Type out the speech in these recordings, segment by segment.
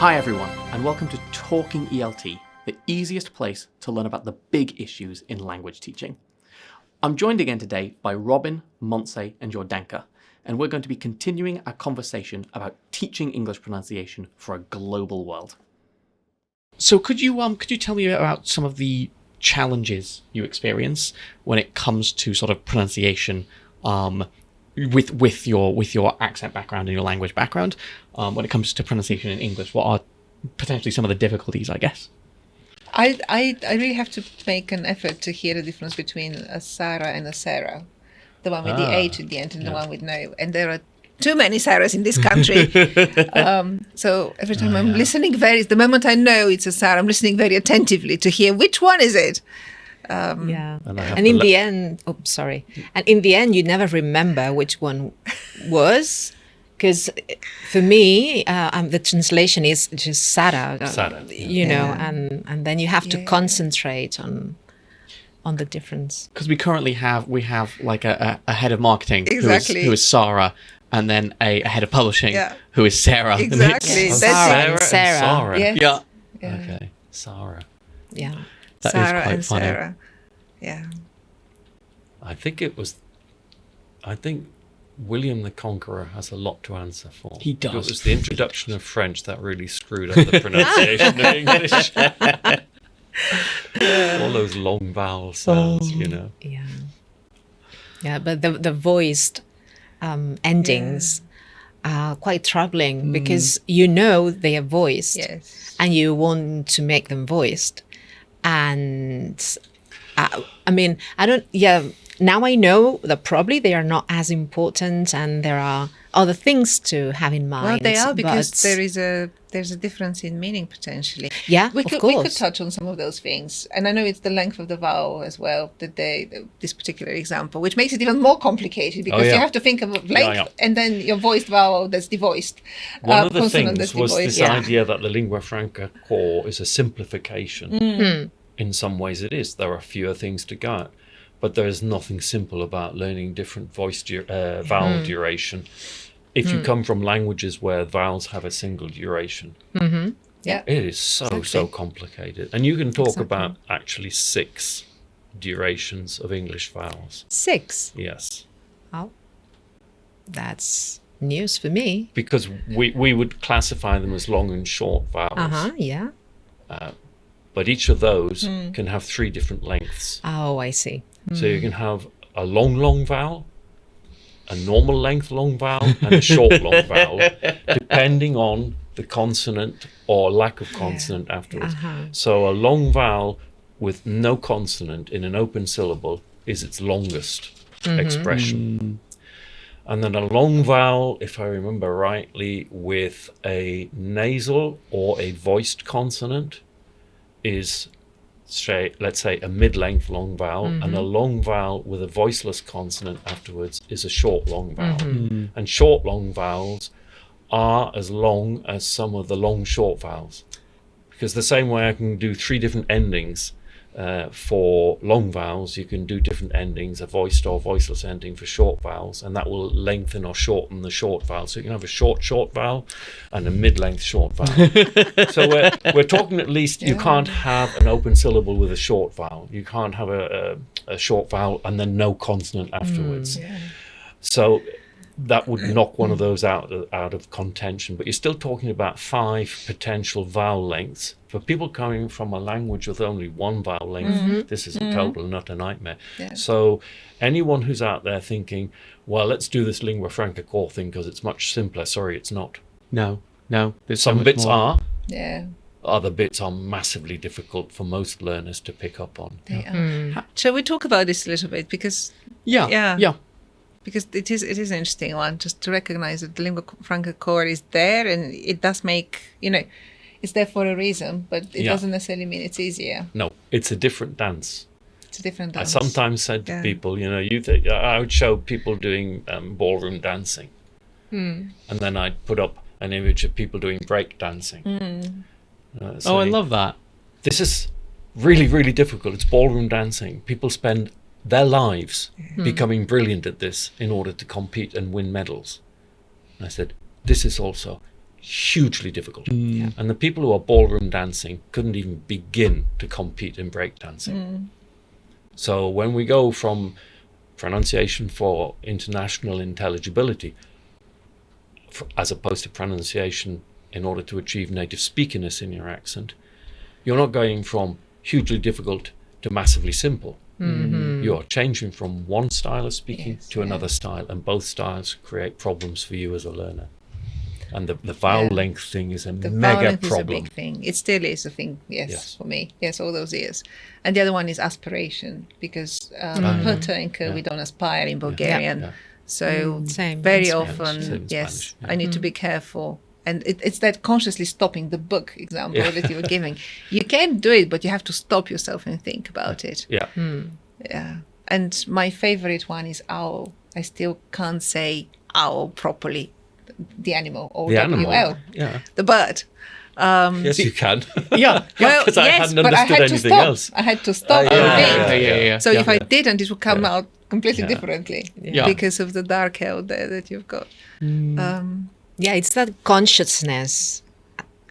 Hi everyone, and welcome to Talking ELT, the easiest place to learn about the big issues in language teaching. I'm joined again today by Robin, Montse, and Jordanka, and we're going to be continuing our conversation about teaching English pronunciation for a global world. So could you tell me about some of the challenges you experience when it comes to sort of pronunciation with your accent background and your language background, when it comes to pronunciation in English? What are potentially some of the difficulties, I guess? I really have to make an effort to hear the difference between a Sarah and a Sarah, the one with the H at the end and the one with no. And there are too many Sarahs in this country. So every time I'm listening the moment I know it's a Sarah, I'm listening very attentively to hear which one is it. And in the end, And in the end, you never remember which one was, because for me, the translation is just Sarah. You know, and then you have to concentrate on the difference. Because we currently have like a head of marketing who is Sarah, and then a head of publishing who is Sarah. Exactly. Sarah. Yeah. Okay, Sarah. Yeah. That Sarah is quite and funny. Sarah. Yeah. I think William the Conqueror has a lot to answer for. He does. It was the introduction of French that really screwed up the pronunciation of English. All those long vowel sounds, you know. Yeah. Yeah, but the voiced endings are quite troubling because you know they are voiced and you want to make them voiced. And now I know that probably they are not as important and there are other things to have in mind. Well, they are because there's a difference in meaning potentially. Yeah, we could touch on some of those things. And I know it's the length of the vowel as well, this particular example, which makes it even more complicated because you have to think of length and then your voiced vowel that's devoiced. One of the things was this idea that the lingua franca core is a simplification. In some ways it is. There are fewer things to go at. But there is nothing simple about learning different vowel duration. If you come from languages where vowels have a single duration, it is so complicated. And you can talk about actually 6 durations of English vowels. 6? Yes. Oh, that's news for me. Because we would classify them as long and short vowels. But each of those can have 3 different lengths. Oh, I see. So you can have a long vowel, a normal length long vowel, and a short long vowel, depending on the consonant or lack of consonant afterwards. So a long vowel with no consonant in an open syllable is its longest expression. And then a long vowel, if I remember rightly, with a nasal or a voiced consonant is, let's say, a mid-length long vowel, and a long vowel with a voiceless consonant afterwards is a short long vowel. And short long vowels are as long as some of the long short vowels. Because the same way I can do 3 different endings for long vowels, you can do different endings, a voiced or voiceless ending for short vowels, and that will lengthen or shorten the short vowel. So you can have a short vowel and a mid-length short vowel. So we're talking at least you can't have an open syllable with a short vowel. You can't have a short vowel and then no consonant afterwards. So that would knock one of those out of contention. But you're still talking about 5 potential vowel lengths. For people coming from a language with only 1 vowel length, this is a total and utter nightmare. So anyone who's out there thinking, well, let's do this lingua franca core thing because it's much simpler. Sorry, it's not. No. There's Some bits are. Yeah. Other bits are massively difficult for most learners to pick up on. They are. Shall we talk about this a little bit? Because because it is an interesting one, just to recognize that the lingua franca core is there, and it does make, it's there for a reason, but it doesn't necessarily mean it's easier. No, it's a different dance. It's a different dance. I sometimes said to people, I would show people doing ballroom dancing, and then I'd put up an image of people doing break dancing. I love that. This is really, really difficult. It's ballroom dancing. People spend their lives becoming brilliant at this in order to compete and win medals. And I said, this is also hugely difficult. And the people who are ballroom dancing couldn't even begin to compete in breakdancing. So when we go from pronunciation for international intelligibility, as opposed to pronunciation in order to achieve native speakiness in your accent, you're not going from hugely difficult to massively simple. You are changing from one style of speaking to another style, and both styles create problems for you as a learner. And the vowel length thing is a The vowel mega length problem. is a big thing. It still is a thing, Yes. for me. Yes, all those years. And the other one is aspiration, because we don't aspire in Bulgarian. Yeah. So Same. very Same often, in yes, Spanish, I need to be careful. And it's that consciously stopping the book example that you were giving. You can do it, but you have to stop yourself and think about it. Yeah. Yeah. And my favorite one is owl. I still can't say owl properly. The animal, or The animal. W-L, Yeah. the bird. Yes, you can. Yeah. Well, 'Cause I yes, hadn't but I understood had to anything stop. else. I had to stop yeah, and yeah, think. yeah. So if I didn't, it would come out completely Yeah. differently Yeah. because of the dark L there that you've got. Yeah, it's that consciousness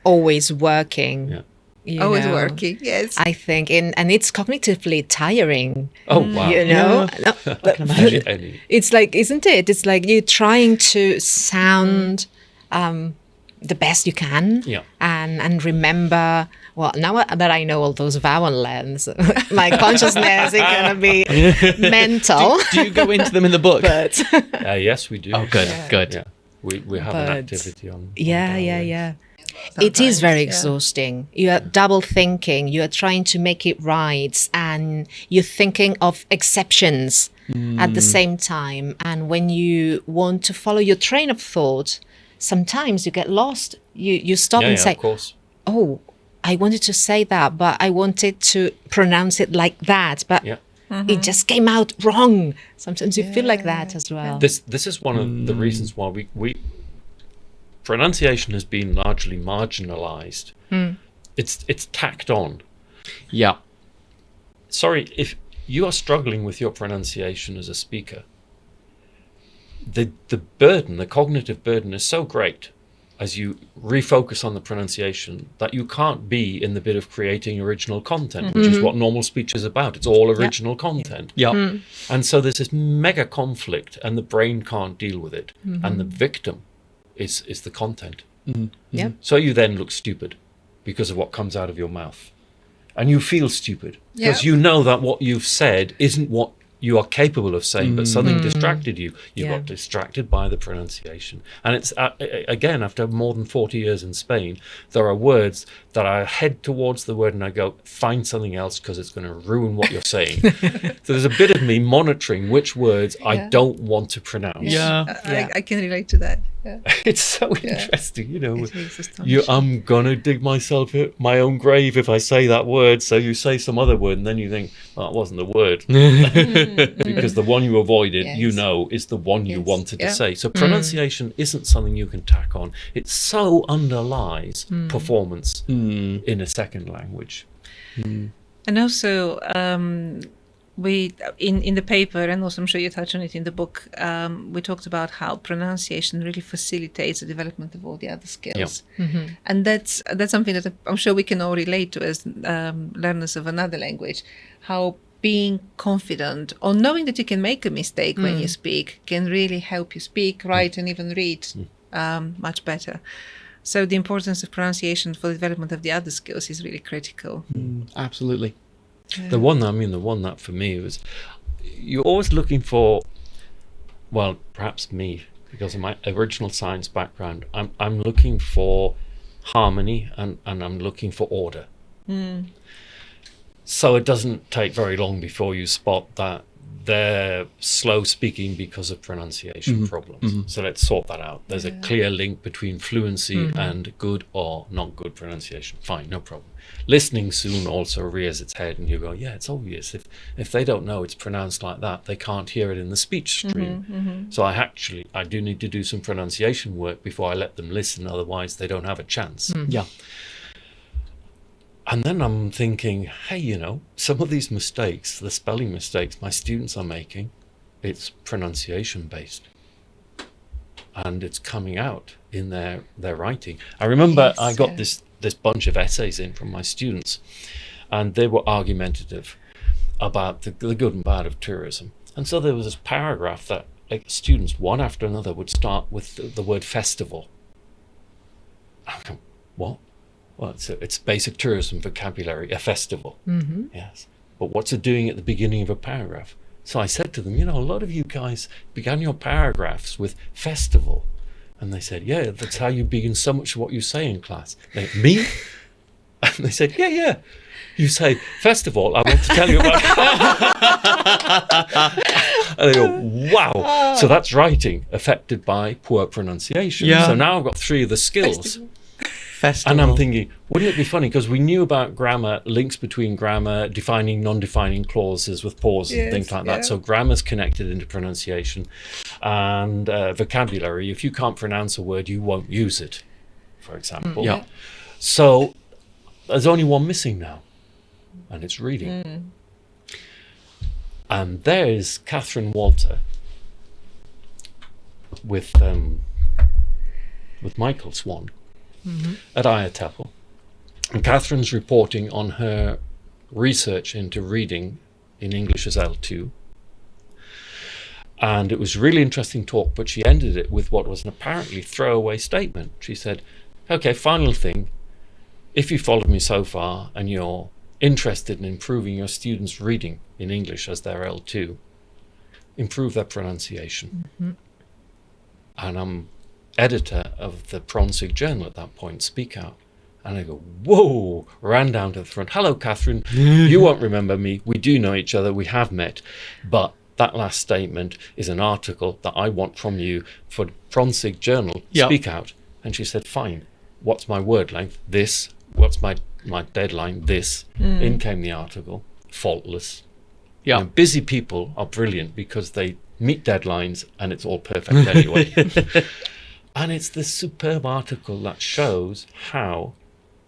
always working. Yeah. you Always know, working, yes. I think, and it's cognitively tiring. Oh, wow. You know, No, but- Any- it's like, isn't it? It's like you're trying to sound the best you can, Yeah. and remember. Well, now that I know all those vowel lengths, my consciousness is gonna be mental. Do you go into them in the book? But yes, we do. Oh, good, good. Yeah. We have an But- activity on. yeah, vowel yeah, length. yeah. It is very Sometimes, yeah. exhausting. You are double thinking. You are trying to make it right, and you're thinking of exceptions at the same time. And when you want to follow your train of thought, sometimes you get lost. You stop Yeah, and yeah, say, of course. "Oh, I wanted to say that, but I wanted to pronounce it like that, but Yeah. it just came out wrong." Sometimes you feel like that as well. This is one of the reasons why we pronunciation has been largely marginalized. It's tacked on. Yeah. Sorry, if you are struggling with your pronunciation as a speaker, the burden, the cognitive burden is so great as you refocus on the pronunciation that you can't be in the bit of creating original content, which is what normal speech is about. It's all original content. Yeah. And so there's this mega conflict and the brain can't deal with it. And the victim is the content. Yep. So you then look stupid because of what comes out of your mouth. And you feel stupid because Yeah. you know that what you've said isn't what you are capable of saying, but something distracted you. You Yeah. got distracted by the pronunciation. And it's, again, after more than 40 years in Spain, there are words that I head towards the word and I go, find something else because it's going to ruin what you're saying. So there's a bit of me monitoring which words I Yeah. don't want to pronounce. Yeah. I can relate to that. Yeah. It's so interesting, you know. It is astonishing. I'm gonna dig myself my own grave if I say that word. So you say some other word, and then you think, "Oh, it wasn't the word," because the one you avoided, you Yes. know, is the one you Yes. wanted to Yeah. say. So pronunciation isn't something you can tack on. It so underlies performance in a second language. And also, we in the paper, and also I'm sure you touch on it in the book. We talked about how pronunciation really facilitates the development of all the other skills, and that's something that I'm sure we can all relate to as learners of another language. How being confident or knowing that you can make a mistake when you speak can really help you speak, write, and even read much better. So the importance of pronunciation for the development of the other skills is really critical. Absolutely. The one that for me was, you're always looking for, well, perhaps me, because of my original science background, I'm looking for harmony and I'm looking for order. So it doesn't take very long before you spot that they're slow speaking because of pronunciation problems. So let's sort that out. There's a clear link between fluency and good or not good pronunciation. Fine, no problem. Listening soon also rears its head and you go, yeah, it's obvious. If they don't know it's pronounced like that, they can't hear it in the speech stream. So I do need to do some pronunciation work before I let them listen, otherwise they don't have a chance. Yeah. And then I'm thinking, hey, you know, some of these mistakes, the spelling mistakes my students are making, it's pronunciation based. and it's coming out in their writing. I remember Yes, I got yeah. this bunch of essays in from my students, and they were argumentative about the good and bad of tourism. And so there was this paragraph that students, one after another, would start with the word festival. I go, what? Well, it's basic tourism vocabulary, a festival. Mm-hmm. Yes. But what's it doing at the beginning of a paragraph? So I said to them, a lot of you guys began your paragraphs with festival. And they said, yeah, that's how you begin so much of what you say in class. Like, me? And they said, yeah. You say, festival, I want to tell you about. And they go, wow. So that's writing affected by poor pronunciation. Yeah. So now I've got 3 of the skills. Festival. And I'm thinking, wouldn't it be funny? Because we knew about grammar, links between grammar, defining, non-defining clauses with pauses and things like yeah. that. So grammar's connected into pronunciation. And vocabulary, if you can't pronounce a word, you won't use it, for example. Yeah. So there's only one missing now, and it's reading. And there's Catherine Walter with Michael Swan at IATEPL. And Catherine's reporting on her research into reading in English as L2. And it was a really interesting talk, but she ended it with what was an apparently throwaway statement. She said, okay, final thing, if you followed me so far and you're interested in improving your students' reading in English as their L2, improve their pronunciation. And I'm editor of the Pronsig Journal at that point, Speak Out. And I go, whoa, ran down to the front. Hello, Catherine. You won't remember me. We do know each other. We have met. But that last statement is an article that I want from you for Pronsig Journal, Speak Out. And she said, fine. What's my word length? This. What's my deadline? This. In came the article. Faultless. Yeah. Busy people are brilliant because they meet deadlines and it's all perfect anyway. And it's this superb article that shows how,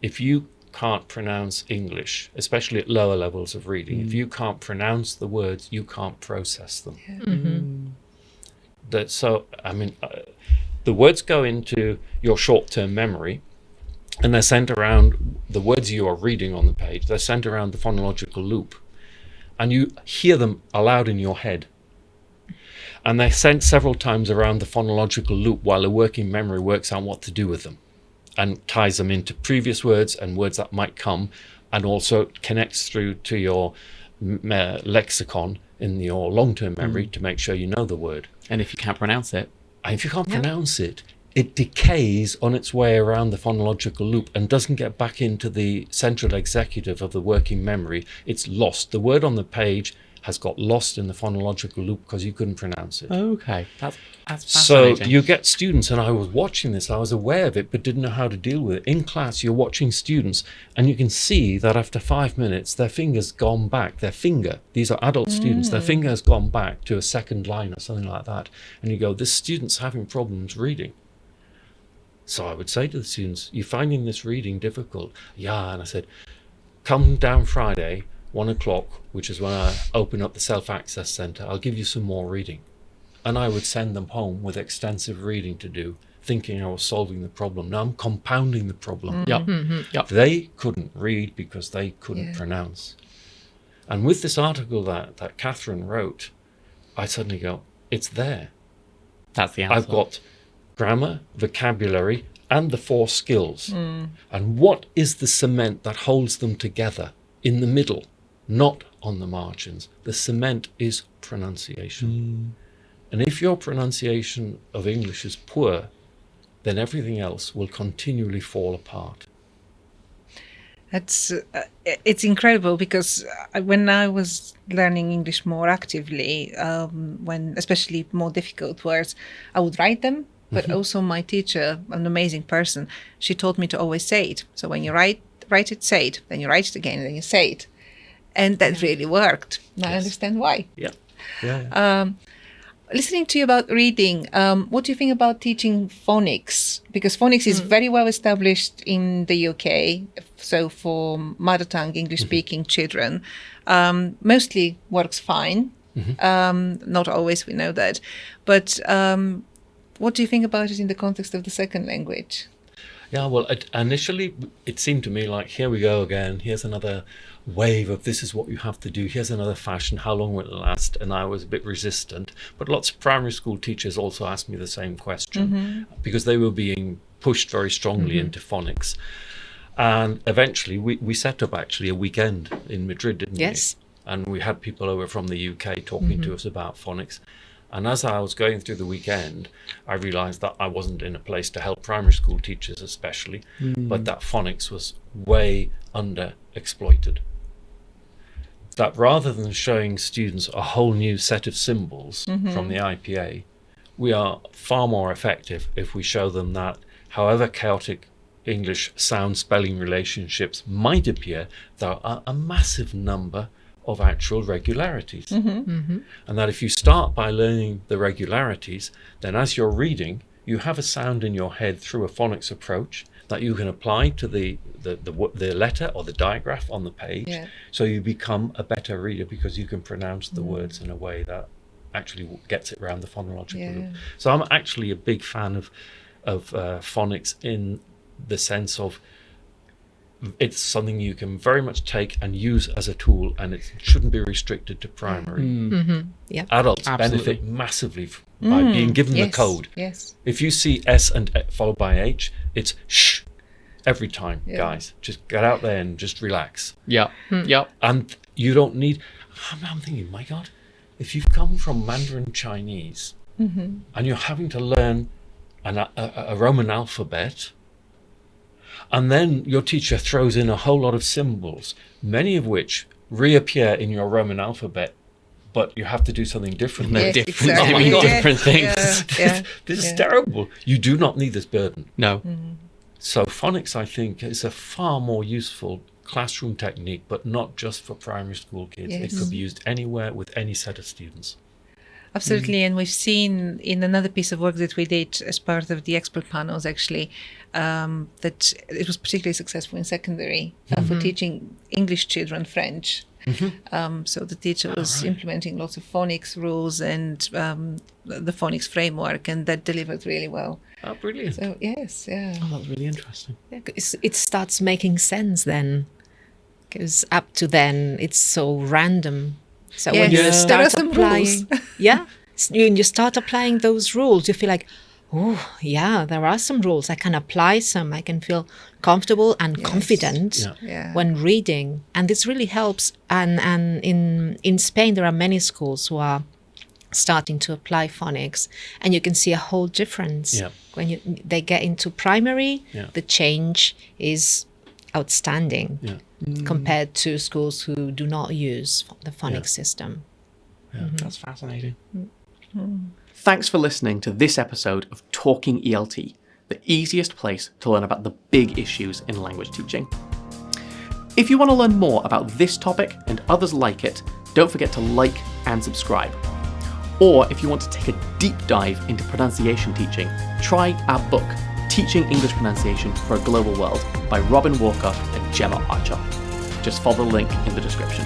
if you can't pronounce English, especially at lower levels of reading, if you can't pronounce the words, you can't process them. The words go into your short-term memory, and they're sent around, the words you are reading on the page, they're sent around the phonological loop, and you hear them aloud in your head. And they're sent several times around the phonological loop while the working memory works out what to do with them and ties them into previous words and words that might come, and also connects through to your lexicon in your long-term memory to make sure you know the word. And if you can't pronounce it, And if you can't pronounce it, it decays on its way around the phonological loop and doesn't get back into the central executive of the working memory. It's lost. The word on the page has got lost in the phonological loop because you couldn't pronounce it. okay, that's So fascinating. you get students, and I was watching this, I was aware of it, but didn't know how to deal with it. In class, you're watching students, and you can see that after 5 minutes, their finger's gone back. These are adult students, their finger has gone back to a second line or something like that. And you go, this student's having problems reading. So I would say to the students, you finding this reading difficult? Yeah, and I said, come down Friday, 1 o'clock, which is when I open up the self-access centre. I'll give you some more reading. And I would send them home with extensive reading to do, thinking I was solving the problem. Now I'm compounding the problem. Yep. They couldn't read because they couldn't pronounce. And with this article that Catherine wrote, I suddenly go, it's there. That's the answer. I've got grammar, vocabulary, and the 4 skills. And what is the cement that holds them together in the middle, not on the margins? The cement is pronunciation. And if your pronunciation of English is poor, then everything else will continually fall apart. It's incredible because when I was learning English more actively, when especially more difficult words, I would write them. But also my teacher, an amazing person, she taught me to always say it. So when you write it, say it. Then you write it again, and then you say it. And that really worked. Now I understand why. Listening to you about reading, what do you think about teaching phonics? Because phonics is very well established in the UK. So for mother tongue English-speaking children, mostly works fine. Not always, we know that. But what do you think about it in the context of the second language? Yeah, well, initially it seemed to me like, here we go again. Here's another wave of this is what you have to do. Here's another fashion. How long will it last? And I was a bit resistant. But lots of primary school teachers also asked me the same question because they were being pushed very strongly into phonics. And eventually we set up actually a weekend in Madrid, didn't we? Yes. And we had people over from the UK talking to us about phonics. And as I was going through the weekend, I realized that I wasn't in a place to help primary school teachers especially, but that phonics was way underexploited. That rather than showing students a whole new set of symbols from the IPA, we are far more effective if we show them that however chaotic English sound-spelling relationships might appear, there are a massive number of actual regularities. And that if you start by learning the regularities, then as you're reading, you have a sound in your head through a phonics approach that you can apply to the letter or the digraph on the page. Yeah. So you become a better reader because you can pronounce the words in a way that actually gets it around the phonological loop. So I'm actually a big fan of phonics in the sense of it's something you can very much take and use as a tool, and it shouldn't be restricted to primary. Yeah. Adults Absolutely. benefit massively by being given the code. Yes. If you see S and followed by H, it's shh every time, guys. Just get out there and just relax. Yeah. Yep. And you don't need. I'm thinking, my God, if you've come from Mandarin Chinese and you're having to learn a Roman alphabet, and then your teacher throws in a whole lot of symbols, many of which reappear in your Roman alphabet, but you have to do something different. They're Yes, different. exactly. They mean Yeah. different things. This is terrible. You do not need this burden. No. So phonics, I think, is a far more useful classroom technique, but not just for primary school kids. It Yes. could be used anywhere with any set of students. Absolutely, and we've seen in another piece of work that we did as part of the expert panels, actually, that it was particularly successful in secondary for teaching English children French. So the teacher was implementing lots of phonics rules and the phonics framework, and that delivered really well. Oh, brilliant. So yes, yeah. Oh, that's really interesting. Yeah, it starts making sense then, because up to then it's so random. So when Yes, you there start are some applying, when you start applying those rules, you feel like, oh yeah, there are some rules. I can apply some. I can feel comfortable and confident Yeah. when reading, and this really helps. And in Spain, there are many schools who are starting to apply phonics, and you can see a whole difference when they get into primary. The change is outstanding compared to schools who do not use the phonics system. That's fascinating. Thanks for listening to this episode of Talking ELT, the easiest place to learn about the big issues in language teaching. If you want to learn more about this topic and others like it, don't forget to like and subscribe. Or if you want to take a deep dive into pronunciation teaching, try our book, Teaching English Pronunciation for a Global World by Robin Walker and Gemma Archer. Just follow the link in the description.